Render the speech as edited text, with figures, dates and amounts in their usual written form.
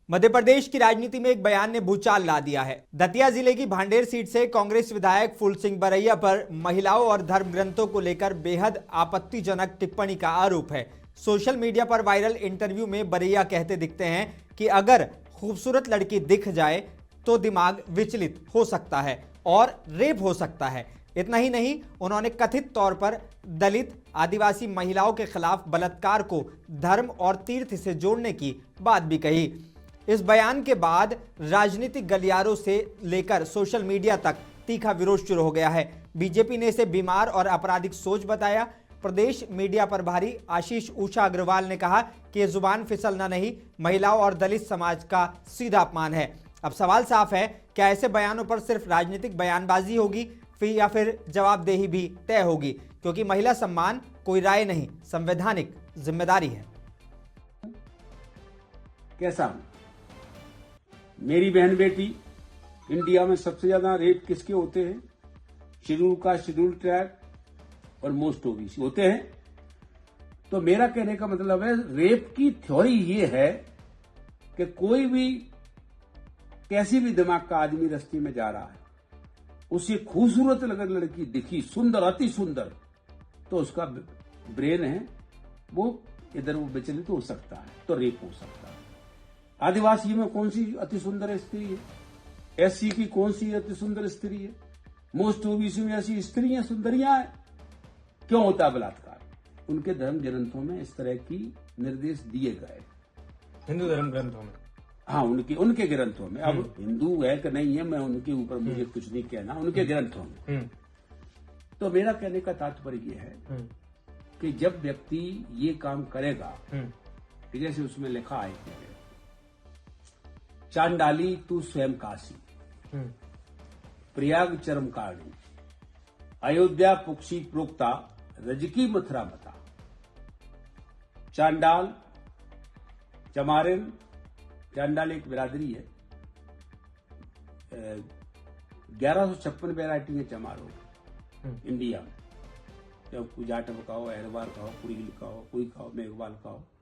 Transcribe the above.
मध्य प्रदेश की राजनीति में एक बयान ने भूचाल ला दिया है। दतिया जिले की भांडेर सीट से कांग्रेस विधायक फूल सिंह बरैया पर महिलाओं और धर्म ग्रंथों को लेकर बेहद आपत्तिजनक टिप्पणी का आरोप है। सोशल मीडिया पर वायरल इंटरव्यू में बरैया कहते दिखते हैं कि अगर खूबसूरत लड़की दिख जाए तो दिमाग विचलित हो सकता है और रेप हो सकता है। इतना ही नहीं, उन्होंने कथित तौर पर दलित आदिवासी महिलाओं के खिलाफ बलात्कार को धर्म और तीर्थ से जोड़ने की बात भी कही। इस बयान के बाद राजनीतिक गलियारों से लेकर सोशल मीडिया तक तीखा विरोध शुरू हो गया है। बीजेपी ने इसे बीमार और आपराधिक सोच बताया। प्रदेश मीडिया प्रभारी आशीष ऊषा अग्रवाल ने कहा कि यह जुबान फिसलना नहीं, महिलाओं और दलित समाज का सीधा अपमान है। अब सवाल साफ है, क्या ऐसे बयानों पर सिर्फ राजनीतिक बयानबाजी होगी या फिर जवाबदेही भी तय होगी? क्योंकि महिला सम्मान कोई राय नहीं, संवैधानिक जिम्मेदारी है। कैसा मेरी बहन बेटी, इंडिया में सबसे ज्यादा रेप किसके होते हैं? शेड्यूल कास्ट, शेड्यूल ट्राइब और मोस्ट ओबीसी होते हैं। तो मेरा कहने का मतलब है, रेप की थ्योरी ये है कि कोई भी कैसी भी दिमाग का आदमी रास्ते में जा रहा है, उसे खूबसूरत अगर लड़की दिखी, सुंदर, अति सुंदर, तो उसका ब्रेन है वो इधर वो विचलित हो सकता है, तो रेप हो सकता है। आदिवासी में कौन सी अति सुंदर स्त्री है? एससी की कौन सी अति सुंदर स्त्री है? मोस्ट ओबीसी में ऐसी स्त्रियां सुंदरियां हैं। क्यों होता है बलात्कार? उनके धर्म ग्रंथों में इस तरह की निर्देश दिए गए, हिंदू धर्म ग्रंथों में। हाँ, उनके ग्रंथों में। अब हिंदू है कि नहीं है, मैं उनके ऊपर मुझे कुछ नहीं कहना, उनके ग्रंथों में। तो मेरा कहने का तात्पर्य यह है कि जब व्यक्ति ये काम करेगा, कि जैसे उसमें लिखा है कि चांडाली तू स्वयं काशी, प्रयाग चरम कारणी, अयोध्या पुक्षी प्रोक्ता, रजकी मथुरा मता। चांडाल, चमारिन, चांडाल एक बिरादरी है। 1156 वैरायटी है चमारों इंडिया में। जब कोई जाटव का हो, अहरवाल का हो, कुड़िल का हो, कोई का हो, मेघवाल का हो,